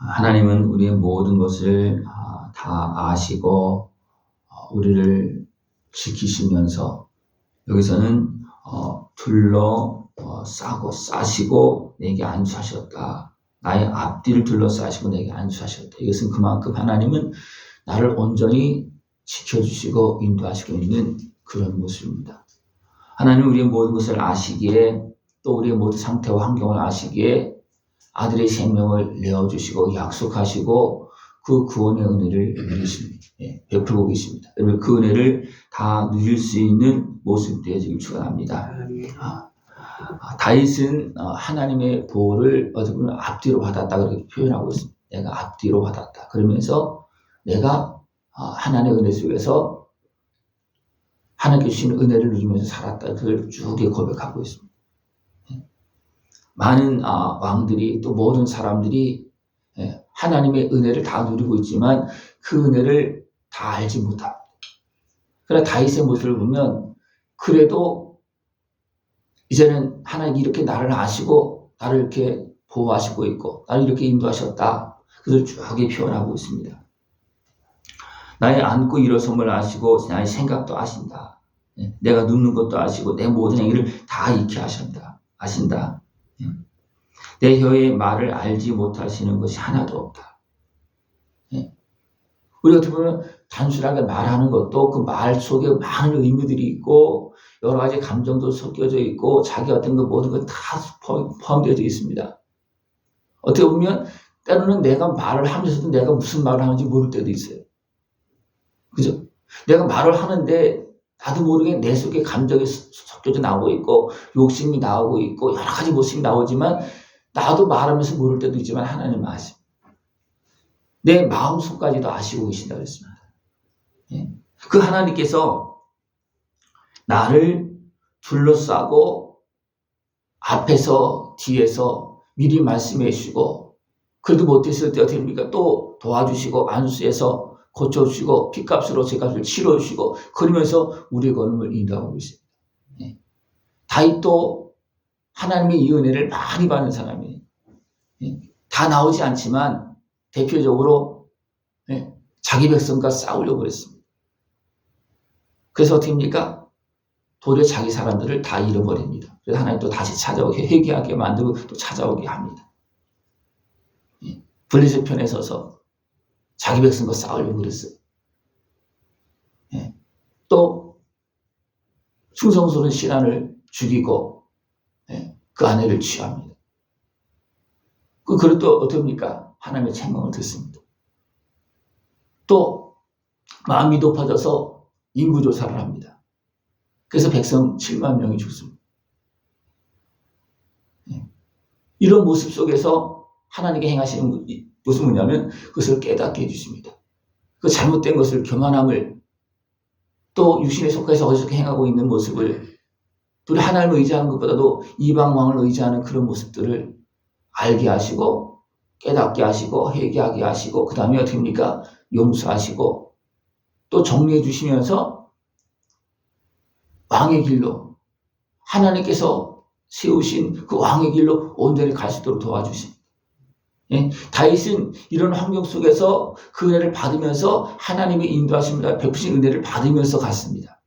하나님은 우리의 모든 것을 다 아시고 우리를 지키시면서 여기서는 싸시고 내게 안수하셨다. 나의 앞뒤를 둘러싸시고 내게 안수하셨다. 이것은 그만큼 하나님은 나를 온전히 지켜주시고 인도하시고 있는 그런 모습입니다. 하나님은 우리의 모든 것을 아시기에 또 우리의 모든 상태와 환경을 아시기에 아들의 생명을 내어주시고 약속하시고 그 구원의 은혜를 베풀고 계십니다. 여러분 그 은혜를 다 누릴 수 있는 모습들이 지금 축원합니다. 다윗은 하나님의 보호를 어떻게 보면 앞뒤로 받았다 그렇게 표현하고 있습니다. 내가 앞뒤로 받았다. 그러면서 내가 하나님의 은혜 속에서 하나님께 주시는 은혜를 누리면서 살았다. 그걸 쭉 고백하고 있습니다. 많은 왕들이 또 모든 사람들이 하나님의 은혜를 다 누리고 있지만 그 은혜를 다 알지 못합니다. 그러나 다윗의 모습을 보면 그래도 이제는 하나님이 이렇게 나를 아시고 나를 이렇게 보호하시고 있고 나를 이렇게 인도하셨다. 그것을 쭉 표현하고 있습니다. 나의 앉고 일어섬을 아시고 나의 생각도 아신다. 내가 눕는 것도 아시고 내 모든 행위를 다 익히 아신다. 내 혀의 말을 알지 못하시는 것이 하나도 없다. 우리가 어떻게 보면 단순하게 말하는 것도 그 말 속에 많은 의미들이 있고 여러 가지 감정도 섞여져 있고 자기 어떤 것 모든 것 다 포함되어 있습니다. 어떻게 보면 때로는 내가 말을 하면서도 내가 무슨 말을 하는지 모를 때도 있어요. 그죠? 내가 말을 하는데 나도 모르게 내 속에 감정이 섞여져 나오고 있고 욕심이 나오고 있고 여러 가지 모습이 나오지만 나도 말하면서 모를 때도 있지만 하나님은 아십니다. 내 마음속까지도 아시고 계신다고 했습니다. 그 하나님께서 나를 둘러싸고 앞에서 뒤에서 미리 말씀해 주시고 그래도 못했을 때 어떻게 됩니까? 또 도와주시고 안수해서 고쳐주시고 피값으로 제 값을 치러주시고 그러면서 우리의 걸음을 인도하고 있습니다. 다윗도 하나님의 이 은혜를 많이 받는 사람이에요. 다 나오지 않지만 대표적으로 자기 백성과 싸우려고 그랬습니다. 그래서 어떻게 합니까? 도리어 자기 사람들을 다 잃어버립니다. 그래서 하나님 또 다시 찾아오게 회개하게 만들고 또 찾아오게 합니다. 블레셋 편에 서서 자기 백성과 싸우려고 그랬어요. 또 충성스러운 신하를 죽이고 그 아내를 취합니다. 그리고 또 어떻게 합니까? 하나님의 책망을 듣습니다. 또 마음이 높아져서 인구조사를 합니다. 그래서 백성 7만 명이 죽습니다. 이런 모습 속에서 하나님께 행하시는 무슨 뭐냐면 그것을 깨닫게 해주십니다. 그 잘못된 것을 교만함을 또 육신에 속해서 어리석게 행하고 있는 모습을 또 하나님을 의지하는 것보다도 이방 왕을 의지하는 그런 모습들을 알게 하시고 깨닫게 하시고 회개하게 하시고 그 다음에 어떻게 합니까? 용서하시고 또 정리해 주시면서 왕의 길로 하나님께서 세우신 그 왕의 길로 온전히 갈 수 있도록 도와주십니다. 다윗은 이런 환경 속에서 그 은혜를 받으면서 하나님의 인도하심을 베푸신 은혜를 받으면서 갔습니다.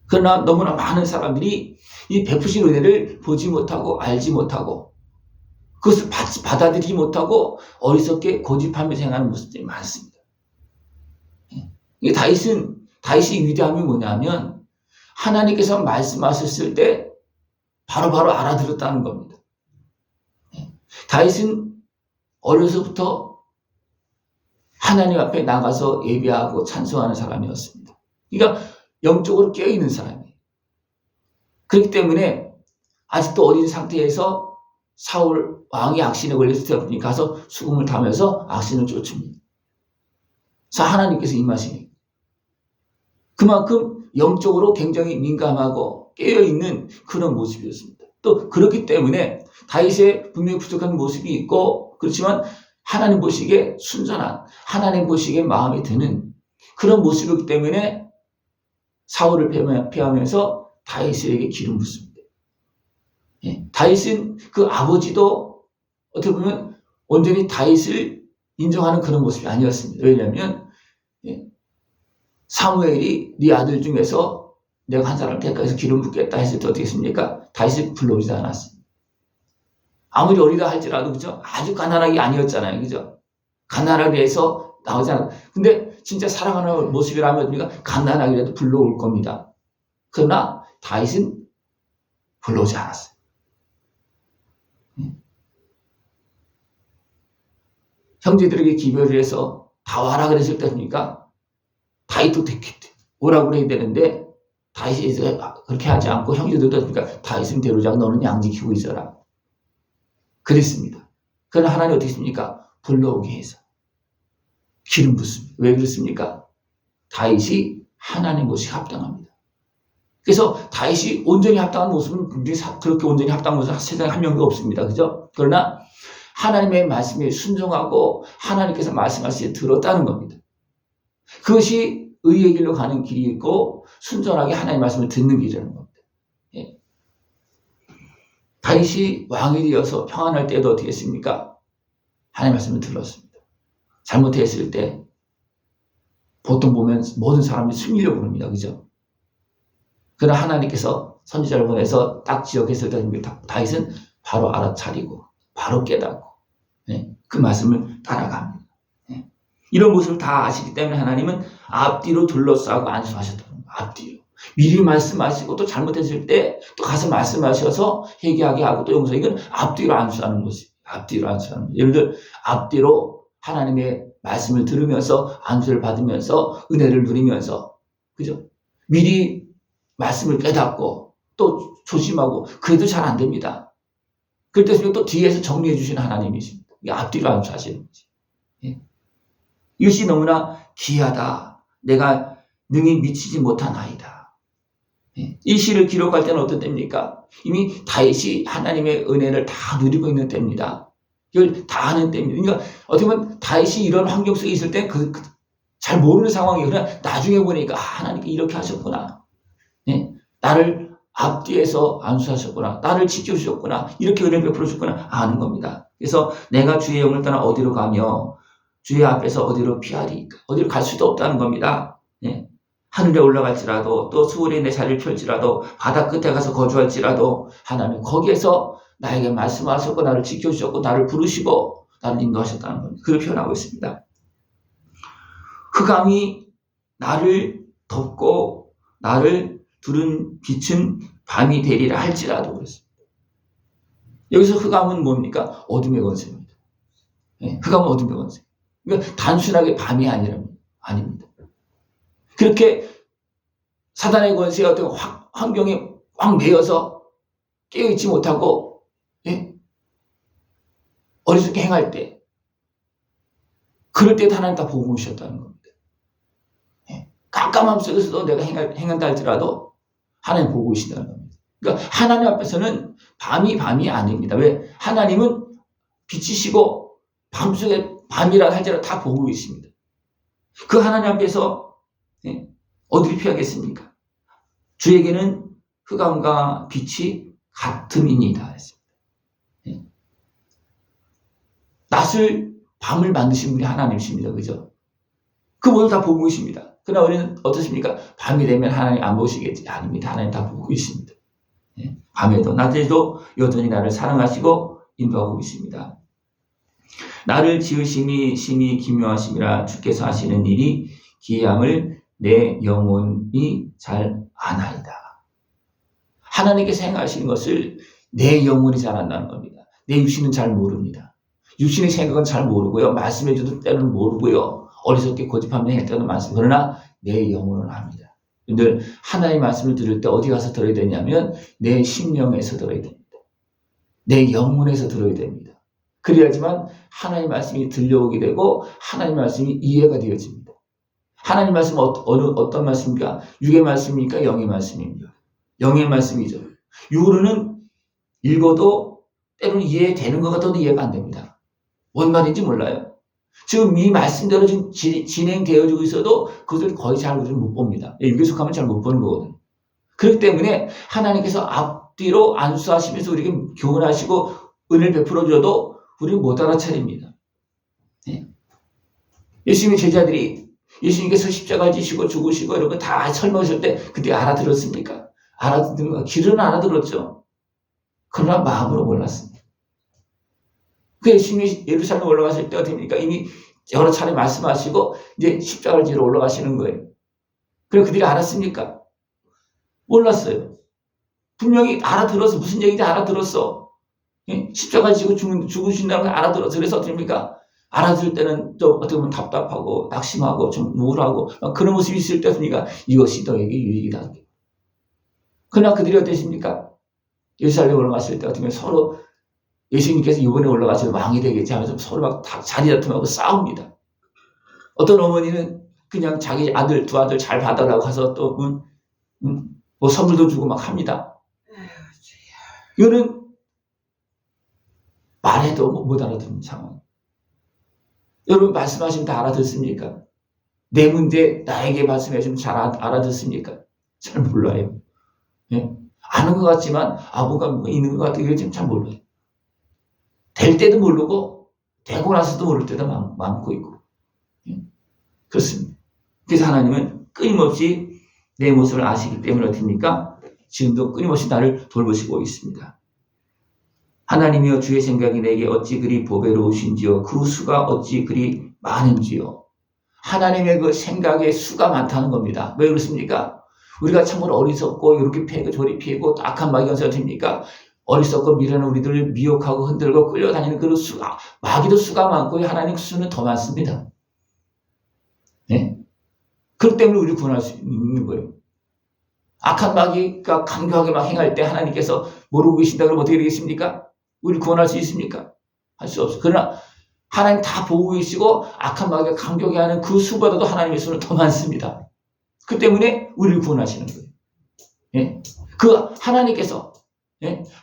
그러나 너무나 많은 사람들이 이 베푸신 은혜를 보지 못하고 알지 못하고 그것을 받아들이지 못하고 어리석게 고집하면서 행하는 모습들이 많습니다. 다윗의 위대함이 뭐냐면 하나님께서 말씀하셨을 때 바로바로 알아들었다는 겁니다. 다윗은 어려서부터 하나님 앞에 나가서 예배하고 찬송하는 사람이었습니다. 그러니까 영적으로 깨어있는 사람이에요. 그렇기 때문에 아직도 어린 상태에서 사울 왕이 악신에 걸렸을 때 가서 수금을 타면서 악신을 쫓습니다. 그래서 하나님께서 임하시니 그만큼 영적으로 굉장히 민감하고 깨어있는 그런 모습이었습니다. 또 그렇기 때문에 다윗의 분명히 부족한 모습이 있고 그렇지만 하나님 보시기에 순전한 하나님 보시기에 마음에 드는 그런 모습이기 때문에 사울을 패하면서 다윗에게 기름 붓습니다. 다윗은 그 아버지도 어떻게 보면 온전히 다윗을 인정하는 그런 모습이 아니었습니다. 왜냐하면 사무엘이 네 아들 중에서 내가 한 사람 대가해서 기름 붓겠다 했을 때 어떻게 했습니까? 다윗을 불러오지 않았습니다. 아무리 어리다 할지라도 그죠? 아주 가난하게 아니었잖아요. 그죠? 가난하게 해서 나오지 않아. 근데 진짜 사랑하는 모습이라면 우리가 가난하게라도 불러올 겁니다. 그러나 다윗은 불러오지 않았어요. 형제들에게 기별을 해서 다 와라 그랬을 때입니까? 다윗도 오라고 그래야 되는데 다윗이 그렇게 하지 않고 형제들도 그러니까 다윗은 대로자가 너는 양 지키고 있어라. 그랬습니다. 그러나 하나님 어떻게 했습니까? 불러오게 해서 기름 붓습니다. 왜 그렇습니까? 다윗이 하나님 것이 합당합니다. 그래서 다윗이 온전히 합당한 모습은 그렇게 온전히 합당한 모습은 세상에 한 명도 없습니다. 그죠? 그러나 하나님의 말씀에 순종하고 하나님께서 말씀하실 때 들었다는 겁니다. 그것이 의의 길로 가는 길이고 순전하게 하나님의 말씀을 듣는 길이라는 겁니다. 예. 다윗이 왕이 되어서 평안할 때도 어떻게 했습니까? 하나님의 말씀을 들었습니다. 잘못했을 때 보통 보면 모든 사람이 숨기려고 합니다. 그죠? 그러나 하나님께서 선지자를 보내서 딱 지적했을 때 다윗은 바로 알아차리고 바로 깨닫고 그 말씀을 따라갑니다. 이런 모습을 다 아시기 때문에 하나님은 앞뒤로 둘러싸고 안수하셨다는 거예요. 앞뒤로. 미리 말씀하시고 또 잘못했을 때 또 가서 말씀하셔서 회개하게 하고 또 용서. 이건 앞뒤로 안수하는 모습. 앞뒤로 안수하는 모습. 여러분들 앞뒤로 하나님의 말씀을 들으면서 안수를 받으면서 은혜를 누리면서 그죠? 미리 말씀을 깨닫고 또 조심하고 그래도 잘 안 됩니다. 그럴 때 또 뒤에서 정리해 주시는 하나님이십니다. 앞뒤로 안수하시는 거지. 예. 이것이 너무나 귀하다. 내가 능히 미치지 못한 아이다. 예. 이 시를 기록할 때는 어떤 때입니까? 이미 다윗이 하나님의 은혜를 다 누리고 있는 때입니다. 이걸 다 하는 때입니다. 그러니까 어떻게 보면 다윗이 이런 환경 속에 있을 때 잘 모르는 상황이에요. 그러나 나중에 보니까 하나님께 이렇게 하셨구나. 예? 나를 앞뒤에서 안수하셨구나. 나를 지켜주셨구나. 이렇게 은혜를 베풀어 주셨구나. 아는 겁니다. 그래서 내가 주의 영을 떠나 어디로 가며 주의 앞에서 어디로 피하리까? 어디로 갈 수도 없다는 겁니다. 예? 하늘에 올라갈지라도 또 수월에 내 자리를 펼지라도 바다 끝에 가서 거주할지라도 하나님 거기에서 나에게 말씀하셨고 나를 지켜주셨고 나를 부르시고 나를 인도하셨다는 겁니다. 그렇게 표현하고 있습니다. 흑암이 나를 덮고 나를 두른 빛은 밤이 되리라 할지라도 그랬습니다. 여기서 흑암은 뭡니까? 어둠의 권세입니다. 예, 흑암은 어둠의 권세. 그러니까 단순하게 밤이 아닙니다. 그렇게 사단의 권세의 어떤 환경에 꽉 매여서 깨어있지 못하고 예? 어리석게 행할 때 그럴 때 하나님 다 보고 오셨다는 겁니다. 예? 깜깜함 속에서도 내가 행한다 할지라도 하나님 보고 계신다는 겁니다. 그러니까 하나님 앞에서는 밤이 아닙니다. 왜? 하나님은 빛이시고 밤속에 밤이라 할지라도 다 보고 계십니다. 그 하나님 앞에서 예? 어디를 피하겠습니까? 주에게는 흑암과 빛이 같음이니이다 했습니다. 예? 낮을 밤을 만드신 분이 하나님이십니다. 그죠? 그 모두 다 보고 계십니다. 그러나 우리는 어떻습니까? 밤이 되면 하나님 안 보시겠지? 아닙니다. 하나님 다 보고 계십니다. 예? 밤에도 낮에도 여전히 나를 사랑하시고 인도하고 계십니다. 나를 지으심이 심히 기묘하심이라 주께서 하시는 일이 기이함을 내 영혼이 잘 아나이다. 하나님께서 행하시는 것을 내 영혼이 잘 안다는 겁니다. 내 육신은 잘 모릅니다. 육신의 생각은 잘 모르고요. 말씀해줘도 때는 모르고요. 어리석게 고집하면 할 때는 많습니다. 그러나 내 영혼은 압니다. 근데 하나님의 말씀을 들을 때 어디 가서 들어야 되냐면 내 심령에서 들어야 됩니다. 내 영혼에서 들어야 됩니다. 그래야지만 하나님의 말씀이 들려오게 되고 하나님의 말씀이 이해가 되어집니다. 하나님 말씀은 어떤 말씀입니까? 육의 말씀입니까? 영의 말씀입니까? 영의 말씀이죠. 육으로는 읽어도 때로는 이해되는 것 같아도 이해가 안 됩니다. 뭔 말인지 몰라요. 지금 이 말씀대로 지금 진행되어지고 있어도 그것을 거의 잘 우리는 못 봅니다. 육에 속하면 잘 못 보는 거거든요. 그렇기 때문에 하나님께서 앞뒤로 안수하시면서 우리에게 교훈하시고 은혜를 베풀어 줘도 우리는 못 알아차립니다. 네. 예수님의 제자들이 예수님께서 십자가를 지시고 죽으시고 이런 거 다 설명하실 때 그때 알아들었습니까? 알아듣는가? 귀로는 알아들었죠. 그러나 마음으로 몰랐습니다. 그 예수님이 예루살렘 올라가실 때가 됩니까? 이미 여러 차례 말씀하시고 이제 십자가를 지러 올라가시는 거예요. 그래 그들이 알았습니까? 몰랐어요. 분명히 알아들어서 무슨 얘기인지 알아들었어. 예? 십자가 지고 죽으신다는 걸 알아들어서 그래서 어떻습니까? 알아들 때는 또 어떻게 보면 답답하고 낙심하고 좀 우울하고 그런 모습이 있을 때니까 이것이 너에게 유익이다. 그러나 그들이 어떠십니까? 예루살렘 올라갔을 때 어떻게 보면 서로 예수님께서 이번에 올라가서 왕이 되겠지 하면서 서로 막 자리 다툼하고 싸웁니다. 어떤 어머니는 그냥 자기 아들 두 아들 잘 받아라고 가서 또 뭐 선물도 주고 막 합니다. 이거는 말해도 못 알아듣는 상황. 여러분 말씀하시면 다 알아듣습니까? 내 문제 나에게 말씀하시면 잘 알아듣습니까? 잘 몰라요. 예? 아는 것 같지만 뭔가 있는 것 같아요. 지금 잘 몰라요. 될 때도 모르고 되고 나서도 모를 때도 많고 있고. 예? 그렇습니다. 그래서 하나님은 끊임없이 내 모습을 아시기 때문에 어떻습니까? 지금도 끊임없이 나를 돌보시고 있습니다. 하나님이여 주의 생각이 내게 어찌 그리 보배로우신지요 그 수가 어찌 그리 많은지요. 하나님의 그 생각의 수가 많다는 겁니다. 왜 그렇습니까? 우리가 참으로 어리석고 이렇게 패고 저리 피고 악한 마귀가 됩니까? 어리석고 미련한 우리들을 미혹하고 흔들고 끌려다니는 그런 수가 마귀도 수가 많고 하나님 수는 더 많습니다. 네? 그렇기 때문에 우리를 구원할 수 있는 거예요. 악한 마귀가 강경하게 막 행할 때 하나님께서 모르고 계신다 그러면 어떻게 되겠습니까? 우리를 구원할 수 있습니까? 할 수 없어요. 그러나 하나님 다 보고 계시고 악한 마귀가 강경하게 하는 그 수보다도 하나님의 수는 더 많습니다. 그 때문에 우리를 구원하시는 거예요. 예? 그 하나님께서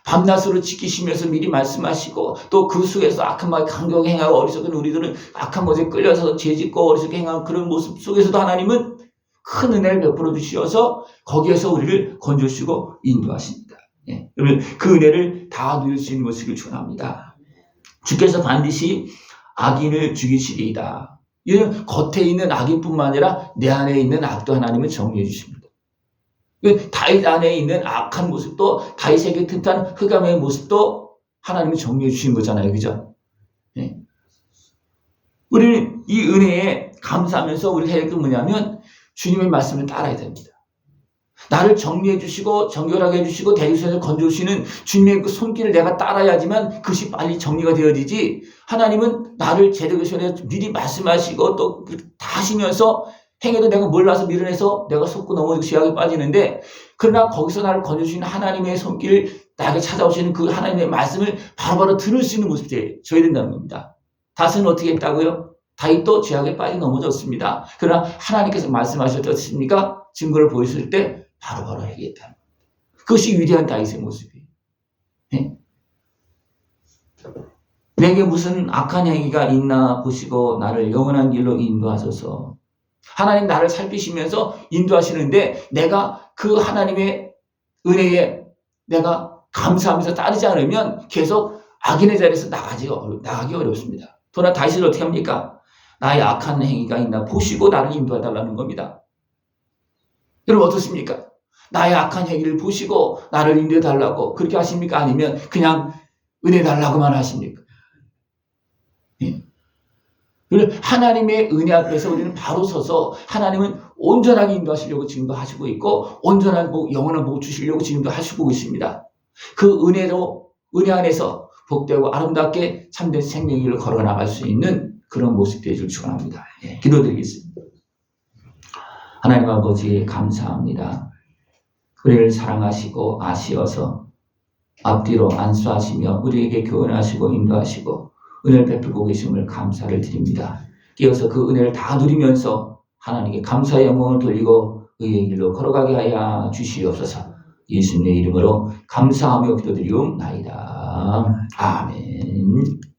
밤낮으로 지키시면서 미리 말씀하시고 또 그 속에서 악한 마귀 강경하게 행하고 어리석은 우리들은 악한 것에 끌려서 죄짓고 어리석게 행하는 그런 모습 속에서도 하나님은 큰 은혜를 베풀어 주시어서 거기에서 우리를 건져주시고 인도하십니다. 예. 여러분 그 은혜를 다 누릴 수 있는 것을 축원합니다. 주께서 반드시 악인을 죽이시리이다. 이는 겉에 있는 악인뿐만 아니라 내 안에 있는 악도 하나님은 정리해 주십니다. 다윗 안에 있는 악한 모습도 다윗에게 틈탄 흑암의 모습도 하나님이 정리해 주신 거잖아요. 그죠? 예. 우리는 이 은혜에 감사하면서 우리가 해야 할 게 뭐냐면 주님의 말씀을 따라야 됩니다. 나를 정리해 주시고 정결하게 해주시고 대리선을 건져주시는 주님의 그 손길을 내가 따라야지만 그것이 빨리 정리가 되어지지 하나님은 나를 제대로 전에 미리 말씀하시고 또 다 하시면서 행해도 내가 몰라서 미련해서 내가 속고 넘어지고 죄악에 빠지는데 그러나 거기서 나를 건져주시는 하나님의 손길을 나에게 찾아오시는 그 하나님의 말씀을 바로바로 들을 수 있는 모습이 되어야 된다는 겁니다. 다윗은 어떻게 했다고요? 다윗도 죄악에 빠져 넘어졌습니다. 그러나 하나님께서 말씀하셨지 않습니까? 증거를 보였을 때 바로바로 해야겠다는 겁니다. 그것이 위대한 다윗의 모습이에요. 네? 내게 무슨 악한 행위가 있나 보시고 나를 영원한 길로 인도하소서. 하나님 나를 살피시면서 인도하시는데 내가 그 하나님의 은혜에 내가 감사하면서 따르지 않으면 계속 악인의 자리에서 나가기 어렵습니다. 그러나 다윗은 어떻게 합니까? 나의 악한 행위가 있나 보시고 나를 인도해달라는 겁니다. 여러분 어떻습니까? 나의 악한 행위를 보시고 나를 인도해달라고 그렇게 하십니까? 아니면 그냥 은혜 달라고만 하십니까? 예? 하나님의 은혜 앞에서 우리는 바로 서서 하나님은 온전하게 인도하시려고 지금도 하시고 있고 온전한 영원한 복 주시려고 지금도 하시고 있습니다. 그 은혜 안에서 복되고 아름답게 참된 생명의 길을 걸어 나갈 수 있는 그런 모습 되기를 축원합니다. 예, 기도드리겠습니다. 하나님 아버지 감사합니다. 우리를 사랑하시고 아시어서 앞뒤로 안수하시며 우리에게 교훈하시고 인도하시고 은혜를 베풀고 계심을 감사를 드립니다. 이어서 그 은혜를 다 누리면서 하나님께 감사의 영광을 돌리고 의의 길로 걸어가게 하여 주시옵소서. 예수님의 이름으로 감사하며 기도드리옵나이다. 아멘.